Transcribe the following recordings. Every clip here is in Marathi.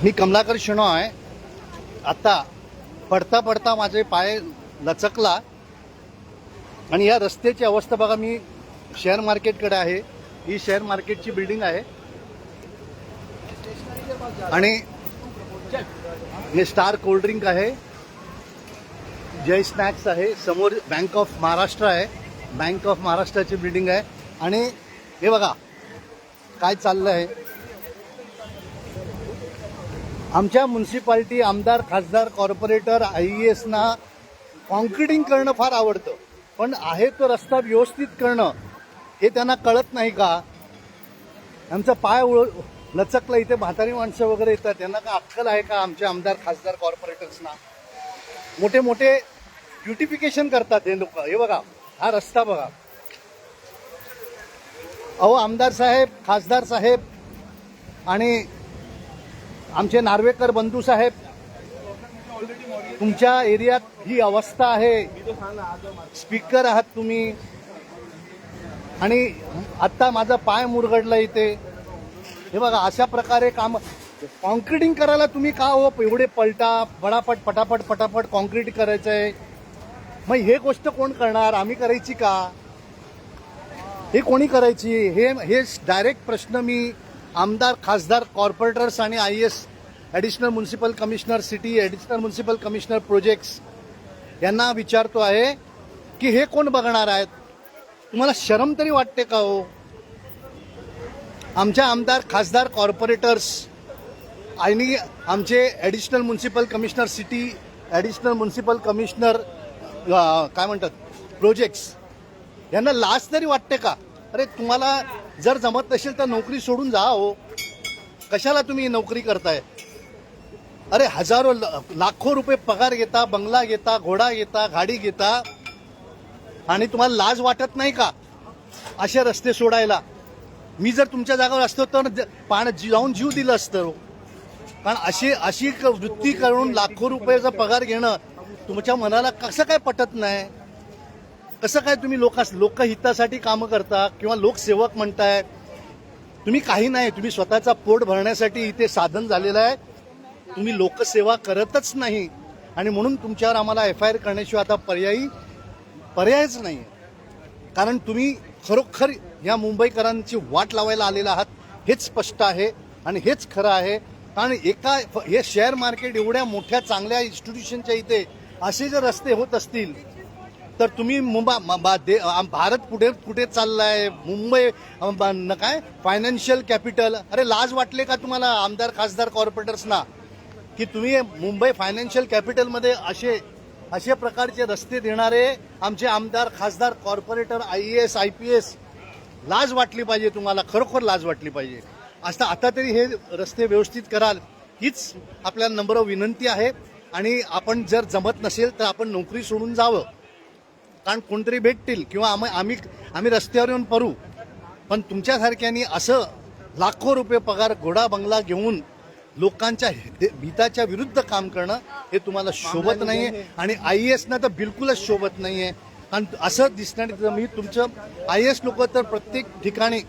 मी कमलाकर शेणॉय. आता पडता पडता माझे पाय लचकला आणि या रस्त्याची अवस्था बघा. मी शेअर मार्केटकडे आहे. ही शेअर मार्केटची बिल्डिंग आहे आणि हे स्टार कोल्ड्रिंक आहे, जय स्नॅक्स आहे, समोर बँक ऑफ महाराष्ट्र आहे. बँक ऑफ महाराष्ट्राची बिल्डिंग आहे आणि हे बघा काय चाललं आहे. आमच्या म्युन्सिपाल्टी आमदार, खासदार, कॉर्पोरेटर, IAS ना कॉन्क्रिटिंग करणं फार आवडतं, पण आहे तो रस्ता व्यवस्थित करणं हे त्यांना कळत नाही का? आमचा पाय लचकला. इथे म्हातारी माणसं वगैरे येतात, त्यांना का अक्कल आहे का? आमचे आमदार, खासदार, कॉर्पोरेटर्सना मोठे मोठे ब्युटिफिकेशन करतात हे लोक. हे बघा हा रस्ता बघा. अहो आमदार साहेब, खासदार साहेब आणि आमचे नार्वेकर बंधू साहेब, तुमच्या एरियात ही अवस्था आहे. स्पीकर आहात तुम्ही आणि आत्ता माझा पाय मुरगडला इथे. हे बघा अशा प्रकारे काम कॉन्क्रिटिंग करायला तुम्ही का हो एवढे पलटा पटापट पटापट पटापट कॉन्क्रीट करायचंय? मग हे गोष्ट कोण करणार? आम्ही करायची का? हे कोणी करायची? हे डायरेक्ट प्रश्न मी आमदार, खासदार, कॉर्पोरेटर्स आणि IAS, additional municipal commissioner city, additional municipal commissioner projects यांना विचारतो आहे की हे कोण बघणार आहेत? तुम्हाला शरम तरी वाटते का हो? आमच्या आमदार, खासदार, कॉर्पोरेटर्स आणि आमचे additional municipal commissioner city, additional municipal commissioner काय म्हणतात प्रोजेक्ट्स, यांना लाज तरी वाटते का? अरे तुम्हाला जर जमत नसेल तर नोकरी सोडून जा हो. कशाला तुम्ही नोकरी करताय? अरे हजारो लाखो रुपये पगार घेता, बंगला घेता, घोडा घेता, गाडी घेता आणि तुम्हाला लाज वाटत नाही का असे रस्ते सोडायला? मी जर तुमच्या जागेवर असतो तर जाऊन जीव दिलं असतं. कारण अशी वृत्ती करून लाखो रुपयाचा पगार घेणं तुमच्या मनाला कसं काय पटत नाही? कसं काय तुम्ही लोकहितासाठी कामं करता किंवा लोकसेवक म्हणताय? तुम्ही काही नाही, तुम्ही स्वतःचा पोट भरण्यासाठी इथे साधन झालेलं आहे. तुम्ही लोकसेवा करतच नाही आणि म्हणून तुमच्यावर आम्हाला FIR करण्याशिवाय आता पर्यायच नाही. कारण तुम्ही खरोखर या मुंबईकरांची वाट लावायला आलेला आहात हेच स्पष्ट आहे आणि हेच खरं आहे. कारण हे शेअर मार्केट एवढ्या मोठ्या चांगल्या इन्स्टिट्यूशनच्या इथे असे जर रस्ते होत असतील तर तुम्ही भारत कुठे चाललाय? मुंबई काय फायनान्शियल कॅपिटल. अरे लाज वाटले का तुम्हाला आमदार, खासदार, कॉर्पोरेटर्सना की तुम्ही मुंबई फायनान्शियल कॅपिटलमध्ये असे प्रकारचे रस्ते देणारे आमचे आमदार, खासदार, कॉर्पोरेटर, IAS, IPS? लाज वाटली पाहिजे तुम्हाला, खरोखर लाज वाटली पाहिजे. आता तरी हे रस्ते व्यवस्थित कराल हीच आपल्याला नम्र विनंती आहे. आणि आपण जर जमत नसेल तर आपण नोकरी सोडून जावं, कारण कोणतरी भेटतील किंवा आम्ही रस्त्यावर येऊन पडू. पण तुमच्यासारख्यांनी असं लाखो रुपये पगार, घोडा बंगला घेऊन लोकांच्या हिताच्या विरुद्ध काम करणं हे तुम्हाला शोभत नाहीये आणि IAS ना तर बिलकुलच शोभत नाहीये. कारण असं दिसणार मी तुमचं IAS लोक तर प्रत्येक ठिकाणी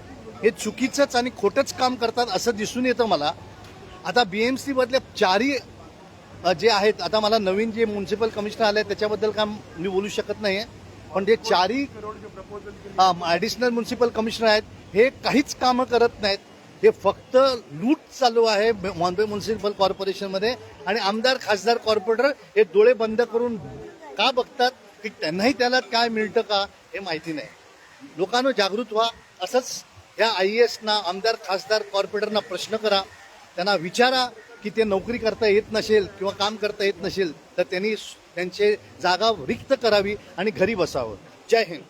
हे चुकीचंच आणि खोटंच काम करतात असं दिसून येतं मला. आता BMC मधले चारही जे आहेत, आता मला नवीन जे म्युन्सिपल कमिशनर आले त्याच्याबद्दल काय मी बोलू शकत नाहीये, पण जे चारही ॲडिशनल म्युन्सिपल कमिशनर आहेत हे काहीच कामं करत नाहीत. हे फक्त लूट चालू आहे मुंबई म्युन्सिपल कॉर्पोरेशनमध्ये आणि आमदार, खासदार, कॉर्पोरेटर हे डोळे बंद करून का बघतात की त्यांनाही त्याला काय मिळतं का हे माहिती नाही. लोकांना जागृत व्हा. असंच या IAS ना, आमदार, खासदार, कॉर्पोरेटरना प्रश्न करा, त्यांना विचारा की ते नोकरी करता येत नसेल किंवा काम करता येत नसेल तर त्यांनी त्यांची जागा रिक्त करावी आणि घरी बसावं. जय हिंद.